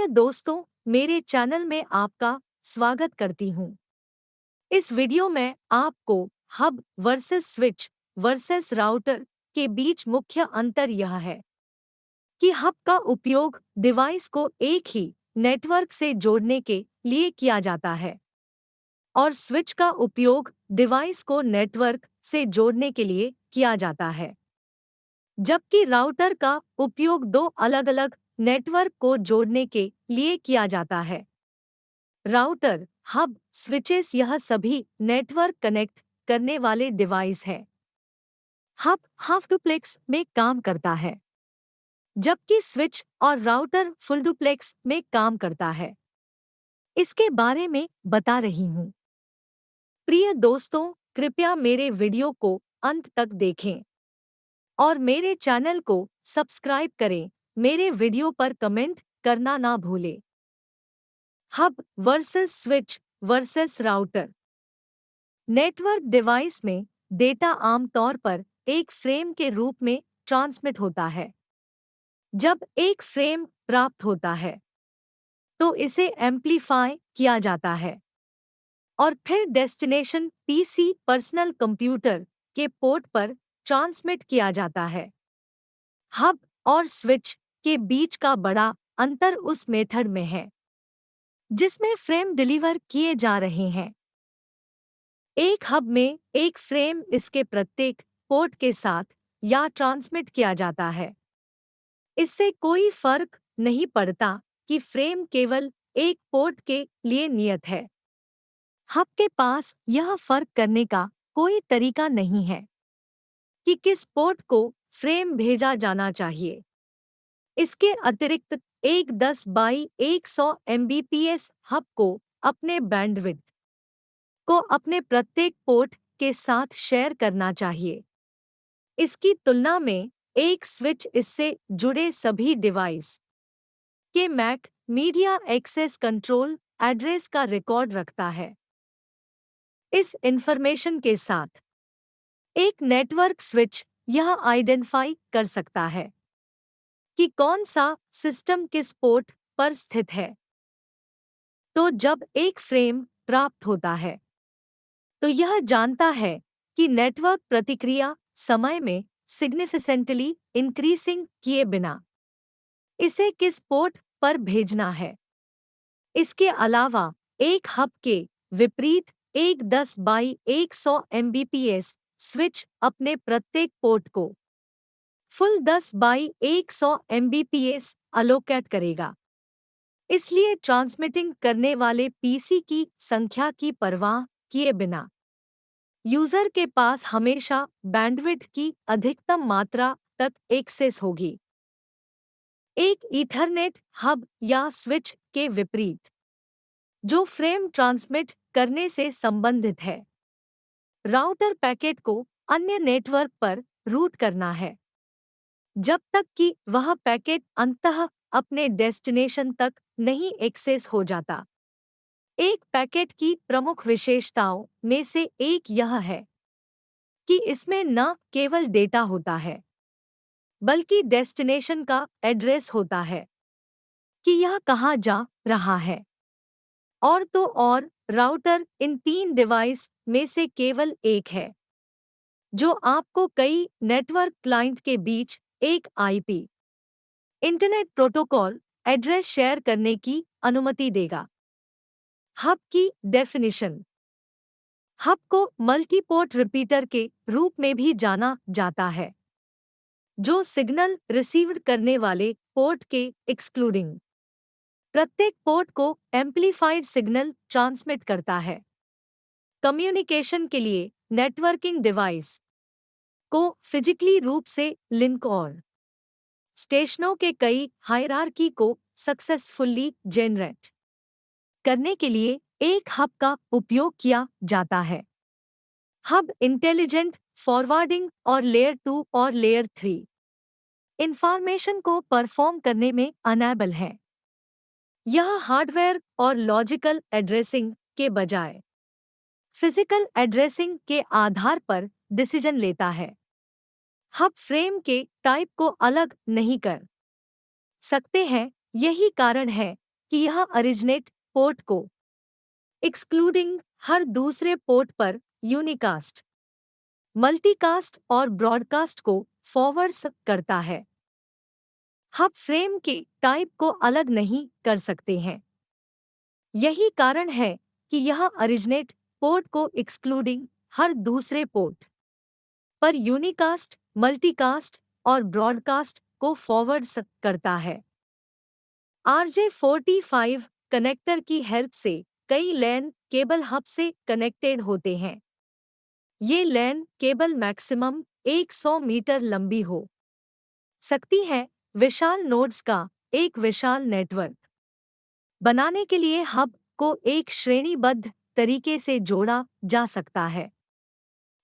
प्रिय दोस्तों, मेरे चैनल में आपका स्वागत करती हूँ। इस वीडियो में आपको hub versus switch versus router के बीच मुख्य अंतर यह है कि हब का उपयोग डिवाइस को एक ही नेटवर्क से जोड़ने के लिए किया जाता है और स्विच का उपयोग डिवाइस को नेटवर्क से जोड़ने के लिए किया जाता है, जबकि राउटर का उपयोग दो अलग-अलग नेटवर्क को जोड़ने के लिए किया जाता है। राउटर, हब, स्विचेस यह सभी नेटवर्क कनेक्ट करने वाले डिवाइस हैं। हब हाफ डुप्लेक्स में काम करता है, जबकि स्विच और राउटर फुल डुप्लेक्स में काम करता है। इसके बारे में बता रही हूँ। प्रिय दोस्तों, कृपया मेरे वीडियो को अंत तक देखें और मेरे चैनल को सब्सक्राइब करें। मेरे वीडियो पर कमेंट करना ना भूलें। Hub versus switch versus router. Network device में डेटा आमतौर पर एक फ्रेम के रूप में ट्रांसमिट होता है। जब एक फ्रेम प्राप्त होता है, तो इसे एम्प्लीफाई किया जाता है और फिर डेस्टिनेशन पीसी पर्सनल कंप्यूटर के पोर्ट पर ट्रांसमिट किया जाता है। हब और स्विच के बीच का बड़ा अंतर उस मेथड में है जिसमें फ्रेम डिलीवर किए जा रहे हैं। एक हब में एक फ्रेम इसके प्रत्येक पोर्ट के साथ या ट्रांसमिट किया जाता है। इससे कोई फर्क नहीं पड़ता कि फ्रेम केवल एक पोर्ट के लिए नियत है। हब के पास यह फर्क करने का कोई तरीका नहीं है कि किस पोर्ट को फ्रेम भेजा जाना चाहिए। इसके अतिरिक्त एक 10 बाई 100 Mbps हब को अपने बैंडविड्थ को अपने प्रत्येक पोर्ट के साथ शेयर करना चाहिए। इसकी तुलना में एक स्विच इससे जुड़े सभी डिवाइस के MAC media access control address का रिकॉर्ड रखता है। इस इंफॉर्मेशन के साथ एक नेटवर्क स्विच यह आइडेंटिफाई कर सकता है कि कौन सा सिस्टम किस पोर्ट पर स्थित है। तो जब एक फ्रेम प्राप्त होता है, तो यह जानता है कि नेटवर्क प्रतिक्रिया समय में सिग्निफिकेंटली इंक्रीजिंग किए बिना इसे किस पोर्ट पर भेजना है। इसके अलावा एक हब के विपरीत एक 10 बाई 100 Mbps स्विच अपने प्रत्येक पोर्ट को फुल 10 बाई 100 Mbps अलोकेट करेगा। इसलिए ट्रांसमिटिंग करने वाले पीसी की संख्या की परवाह किए बिना यूजर के पास हमेशा बैंडविड्थ की अधिकतम मात्रा तक एक्सेस होगी। एक ईथरनेट हब या स्विच के विपरीत, जो फ्रेम ट्रांसमिट करने से संबंधित है, राउटर पैकेट को अन्य नेटवर्क पर रूट करना है जब तक कि वह पैकेट अंततः अपने डेस्टिनेशन तक नहीं एक्सेस हो जाता। एक पैकेट की प्रमुख विशेषताओं में से एक यह है कि इसमें न केवल डेटा होता है, बल्कि डेस्टिनेशन का एड्रेस होता है कि यह कहाँ जा रहा है। और तो और राउटर इन तीन डिवाइस में से केवल एक है जो आपको कई नेटवर्क क्लाइंट के बीच एक IP internet protocol address share करने की अनुमति देगा। हब की डेफिनिशन। हब को मल्टीपोर्ट रिपीटर के रूप में भी जाना जाता है, जो सिग्नल रिसीव्ड करने वाले पोर्ट के एक्सक्लूडिंग प्रत्येक पोर्ट को एम्प्लीफाइड सिग्नल ट्रांसमिट करता है। कम्युनिकेशन के लिए नेटवर्किंग डिवाइस को फिजिकली रूप से लिंक और स्टेशनों के कई हायरार्की को सक्सेसफुली जनरेट करने के लिए एक हब का उपयोग किया जाता है। हब इंटेलिजेंट फॉरवर्डिंग और लेयर 2 और लेयर 3 इंफॉर्मेशन को परफॉर्म करने में अनेबल है। यह हार्डवेयर और लॉजिकल एड्रेसिंग के बजाय फिजिकल एड्रेसिंग के आधार पर डिसीजन लेता है। हब फ्रेम के टाइप को अलग नहीं कर सकते हैं। यही कारण है कि यह ओरिजिनेट पोर्ट को एक्सक्लूडिंग हर दूसरे पोर्ट पर यूनिकास्ट, मल्टीकास्ट और ब्रॉडकास्ट को फॉरवर्ड करता है। हब फ्रेम के टाइप को अलग नहीं कर सकते हैं। यही कारण है कि यह ओरिजिनेट पोर्ट को एक्सक्लूडिंग हर दूसरे पोर्ट पर यूनिकास्ट, मल्टीकास्ट और ब्रॉडकास्ट को फॉरवर्ड करता है। RJ45 कनेक्टर की हेल्प से कई लैन केबल हब से कनेक्टेड होते हैं। ये लैन केबल मैक्सिमम 100 मीटर लंबी हो सकती है। विशाल नोड्स का एक विशाल नेटवर्क बनाने के लिए हब को एक श्रेणीबद्ध तरीके से जोड़ा जा सकता है।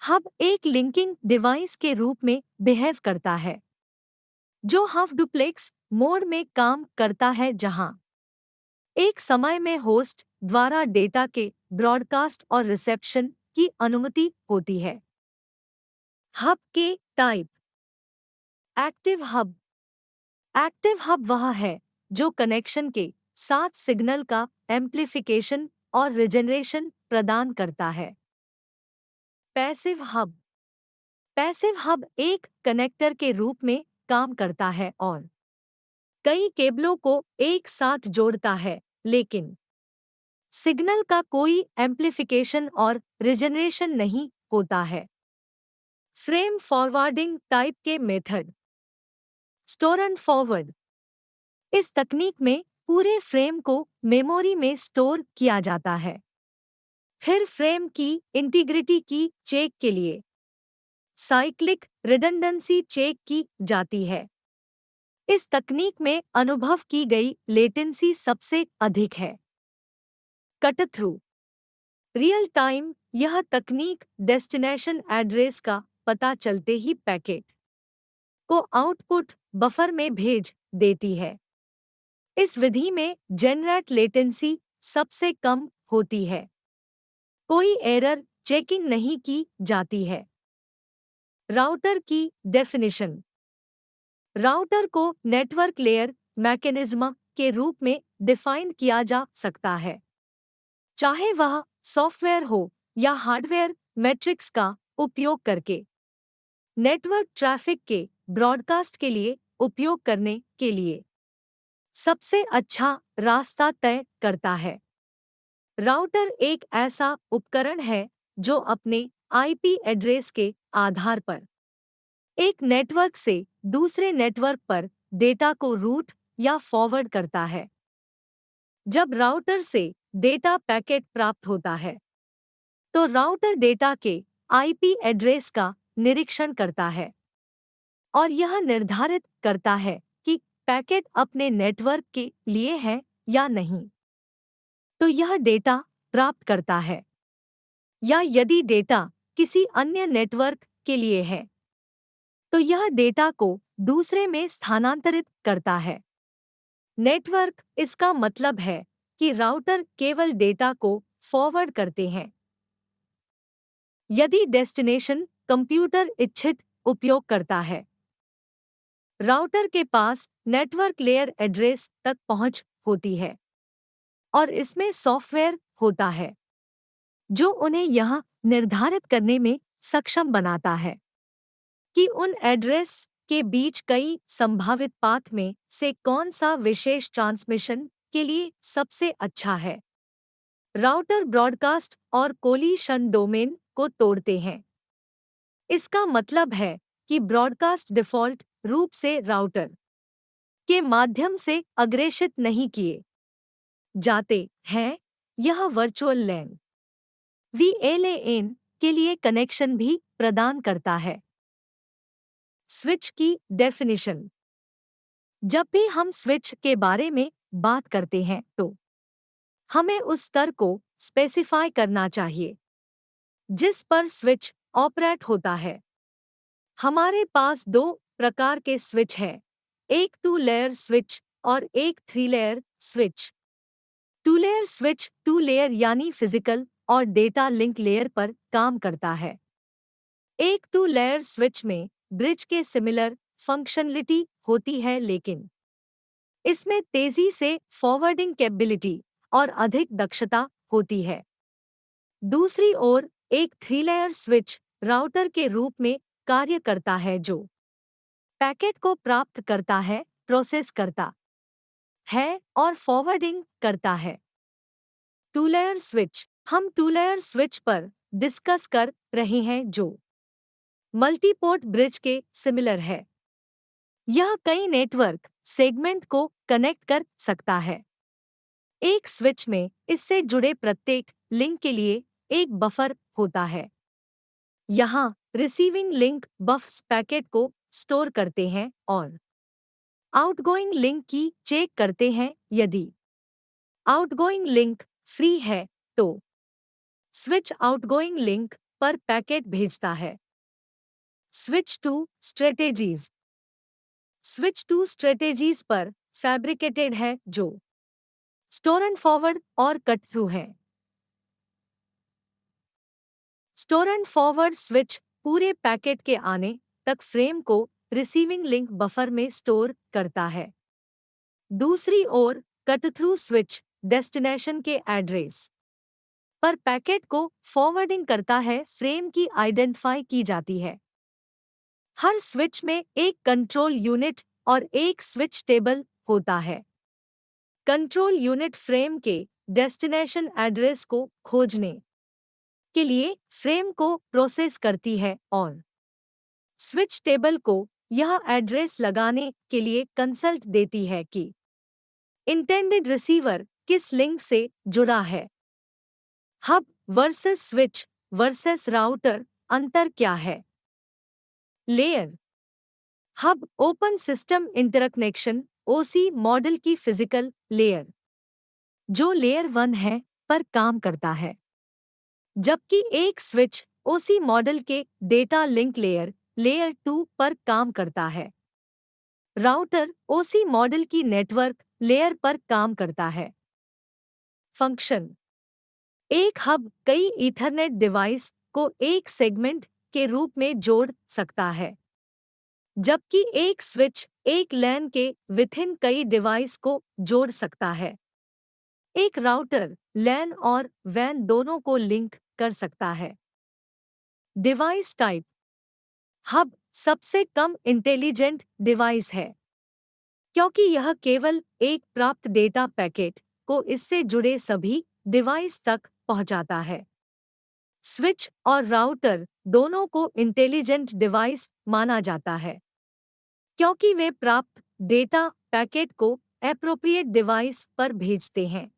हब एक लिंकिंग डिवाइस के रूप में बिहेव करता है, जो हाफ डुप्लेक्स मोड में काम करता है, जहां एक समय में होस्ट द्वारा डेटा के ब्रॉडकास्ट और रिसेप्शन की अनुमति होती है। हब के type. Active hub. Active hub वह है जो कनेक्शन के साथ सिग्नल का एम्प्लीफिकेशन और रिजेनरेशन प्रदान करता है। Passive hub. पैसिव हब एक कनेक्टर के रूप में काम करता है और कई केबलों को एक साथ जोड़ता है, लेकिन सिग्नल का कोई एम्प्लीफिकेशन और रिजेनरेशन नहीं होता है। फ्रेम फॉरवर्डिंग टाइप के मेथड। Store and forward. इस तकनीक में पूरे फ्रेम को मेमोरी में स्टोर किया जाता है। फिर फ्रेम की इंटीग्रिटी की चेक के लिए साइक्लिक रिडंडेंसी चेक की जाती है। इस तकनीक में अनुभव की गई लेटेंसी सबसे अधिक है। Cut through. Real time. यह तकनीक डेस्टिनेशन एड्रेस का पता चलते ही पैकेट को आउटपुट बफर में भेज देती है। इस विधि में जनरेट लेटेंसी सबसे कम होती है। कोई एरर चेकिंग नहीं की जाती है। राउटर की डेफिनेशन। राउटर को नेटवर्क लेयर मैकेनिज्म के रूप में डिफाइन किया जा सकता है, चाहे वह सॉफ्टवेयर हो या हार्डवेयर, मैट्रिक्स का उपयोग करके नेटवर्क ट्रैफिक के ब्रॉडकास्ट के लिए उपयोग करने के लिए सबसे अच्छा रास्ता तय करता है। राउटर एक ऐसा उपकरण है जो अपने आईपी एड्रेस के आधार पर एक नेटवर्क से दूसरे नेटवर्क पर डेटा को रूट या फॉरवर्ड करता है। जब राउटर से डेटा पैकेट प्राप्त होता है, तो राउटर डेटा के आईपी एड्रेस का निरीक्षण करता है और यह निर्धारित करता है कि पैकेट अपने नेटवर्क के लिए है या नहीं। तो यह डेटा प्राप्त करता है, या यदि डेटा किसी अन्य नेटवर्क के लिए है, तो यह डेटा को दूसरे में स्थानांतरित करता है। नेटवर्क, इसका मतलब है कि राउटर केवल डेटा को फॉरवर्ड करते हैं। यदि डेस्टिनेशन कंप्यूटर इच्छित उपयोग करता है, राउटर के पास नेटवर्क लेयर एड्रेस तक पहुंच होती है और इसमें सॉफ्टवेयर होता है जो उन्हें यह निर्धारित करने में सक्षम बनाता है कि उन एड्रेस के बीच कई संभावित पाथ में से कौन सा विशेष ट्रांसमिशन के लिए सबसे अच्छा है। राउटर ब्रॉडकास्ट और कोलिशन डोमेन को तोड़ते हैं। इसका मतलब है कि ब्रॉडकास्ट डिफ़ॉल्ट रूप से राउटर के माध्यम से अग्रेषित नहीं किए जाते हैं। यह वर्चुअल लैन VLAN के लिए कनेक्शन भी प्रदान करता है। स्विच की डेफिनिशन। जब भी हम स्विच के बारे में बात करते हैं, तो हमें उस स्तर को स्पेसिफाई करना चाहिए जिस पर स्विच ऑपरेट होता है। हमारे पास दो प्रकार के स्विच हैं, एक 2 लेयर स्विच और एक 3 layer switch. 2 layer switch 2 layer यानी फिजिकल और डेटा लिंक लेयर पर काम करता है। एक 2 लेयर स्विच में ब्रिज के सिमिलर फंक्शनलिटी होती है, लेकिन इसमें तेजी से फॉरवर्डिंग कैपेबिलिटी और अधिक दक्षता होती है। दूसरी ओर एक 3 लेयर स्विच राउटर के रूप में कार्य करता है जो पैकेट को प्राप्त करता है, प्रोसेस करता है और फॉरवर्डिंग करता है। 2 लेयर स्विच, हम 2 लेयर स्विच पर डिस्कस कर रहे हैं जो मल्टीपोर्ट ब्रिज के सिमिलर है। यह कई नेटवर्क सेगमेंट को कनेक्ट कर सकता है। एक स्विच में इससे जुड़े प्रत्येक लिंक के लिए एक बफर होता है। यहाँ रिसीविंग लिंक बफ्स पैकेट को स्टोर करते हैं और आउटगोइंग लिंक की चेक करते हैं। यदि आउटगोइंग लिंक फ्री है तो स्विच आउटगोइंग लिंक पर पैकेट भेजता है। Switch two strategies, switch two strategies पर फैब्रिकेटेड है जो स्टोर एंड फॉरवर्ड और कट थ्रू है। स्टोर एंड फॉरवर्ड स्विच पूरे पैकेट के आने तक फ्रेम को रिसीविंग लिंक बफर में स्टोर करता है। दूसरी ओर कट थ्रू स्विच डेस्टिनेशन के एड्रेस पर पैकेट को फॉरवर्डिंग करता है। फ्रेम की आइडेंटिफाई की जाती है। हर स्विच में एक कंट्रोल यूनिट और एक स्विच टेबल होता है। कंट्रोल यूनिट फ्रेम के डेस्टिनेशन एड्रेस को खोजने के लिए फ्रेम को प्रोसेस करती है और स्विच टेबल को यह एड्रेस लगाने के लिए कंसल्ट देती है कि इंटेंडेड रिसीवर किस लिंक से जुड़ा है। Hub versus switch versus router अंतर क्या है? Layer hub open system interconnection OSI model की फिजिकल लेयर जो लेयर 1 है पर काम करता है, जबकि एक स्विच ओसी मॉडल के डेटा लिंक लेयर 2 पर काम करता है। राउटर ओसी मॉडल की नेटवर्क लेयर पर काम करता है। फंक्शन एक हब कई ईथरनेट डिवाइस को एक सेगमेंट के रूप में जोड़ सकता है, जबकि एक स्विच एक लैन के विथिन कई डिवाइस को जोड़ सकता है। एक राउटर लैन और वैन दोनों को लिंक कर सकता है। डिवाइस टाइप हब सबसे कम इंटेलिजेंट डिवाइस है, क्योंकि यह केवल एक प्राप्त डेटा पैकेट को इससे जुड़े सभी डिवाइस तक पहुंचाता है। स्विच और राउटर दोनों को इंटेलिजेंट डिवाइस माना जाता है, क्योंकि वे प्राप्त डेटा पैकेट को एप्रोप्रिएट डिवाइस पर भेजते हैं।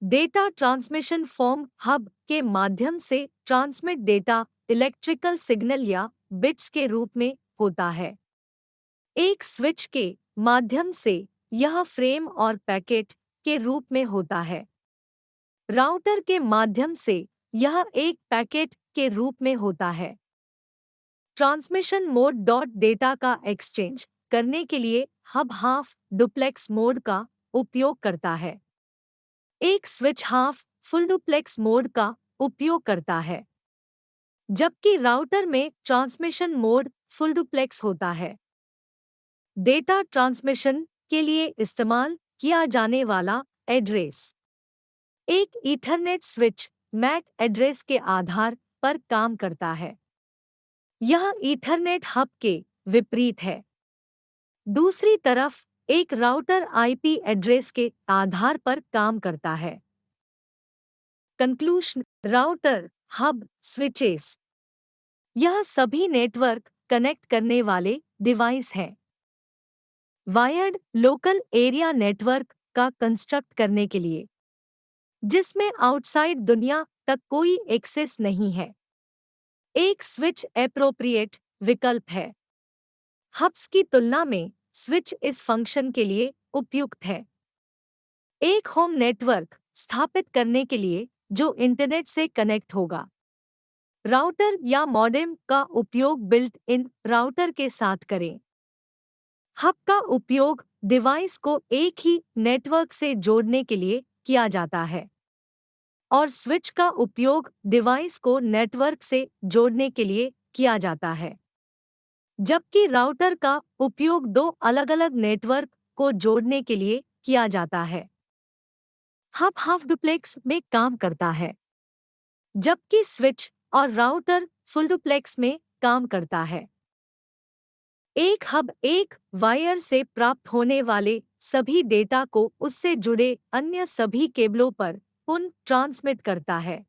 डेटा ट्रांसमिशन फॉर्म हब के माध्यम से ट्रांसमिट डेटा इलेक्ट्रिकल सिग्नल या बिट्स के रूप में होता है। एक स्विच के माध्यम से यह फ्रेम और पैकेट के रूप में होता है। राउटर के माध्यम से यह एक पैकेट के रूप में होता है। ट्रांसमिशन मोड डॉट डेटा का एक्सचेंज करने के लिए हब हाफ डुप्लेक्स मोड का उपयोग करता है। एक switch half full duplex mode का उपयोग करता है, जबकि राउटर में ट्रांसमिशन मोड फुल डुप्लेक्स होता है। डेटा ट्रांसमिशन के लिए इस्तेमाल किया जाने वाला एड्रेस एक ईथरनेट स्विच मैक एड्रेस के आधार पर काम करता है। यह ईथरनेट हब के विपरीत है। दूसरी तरफ एक राउटर आईपी एड्रेस के आधार पर काम करता है। कंक्लूजन राउटर हब स्विचेस यह सभी नेटवर्क कनेक्ट करने वाले डिवाइस हैं। वायर्ड लोकल एरिया नेटवर्क का कंस्ट्रक्ट करने के लिए, जिसमें आउटसाइड दुनिया तक कोई एक्सेस नहीं है, एक स्विच एप्रोप्रिएट विकल्प है। हब्स की तुलना में स्विच इस फंक्शन के लिए उपयुक्त है। एक होम नेटवर्क स्थापित करने के लिए जो इंटरनेट से कनेक्ट होगा। राउटर या मॉडेम का उपयोग बिल्ट इन राउटर के साथ करें। हब का उपयोग डिवाइस को एक ही नेटवर्क से जोड़ने के लिए किया जाता है और स्विच का उपयोग डिवाइस को नेटवर्क से जोड़ने के लिए किया जाता है। जबकि राउटर का उपयोग दो अलग-अलग नेटवर्क को जोड़ने के लिए किया जाता है। हब हाफ डुप्लेक्स में काम करता है, जबकि स्विच और राउटर फुल डुप्लेक्स में काम करता है। एक हब एक वायर से प्राप्त होने वाले सभी डेटा को उससे जुड़े अन्य सभी केबलों पर पुनः ट्रांसमिट करता है।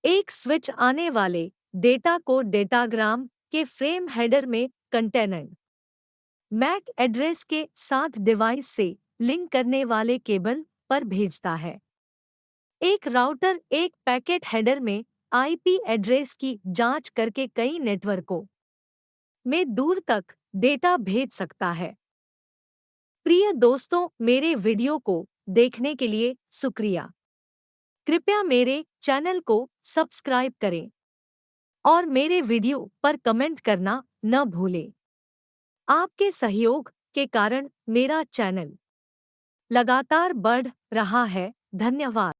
एक स्विच आने वाले डेटा को डेटाग्राम के फ्रेम हेडर में कंटेनर मैक एड्रेस के साथ डिवाइस से लिंक करने वाले केबल पर भेजता है। एक राउटर एक पैकेट हेडर में आईपी एड्रेस की जांच करके कई नेटवर्कों में दूर तक डेटा भेज सकता है। प्रिय दोस्तों, मेरे वीडियो को देखने के लिए शुक्रिया। कृपया मेरे चैनल को सब्सक्राइब करें और मेरे वीडियो पर कमेंट करना न भूलें। आपके सहयोग के कारण मेरा चैनल लगातार बढ़ रहा है। धन्यवाद।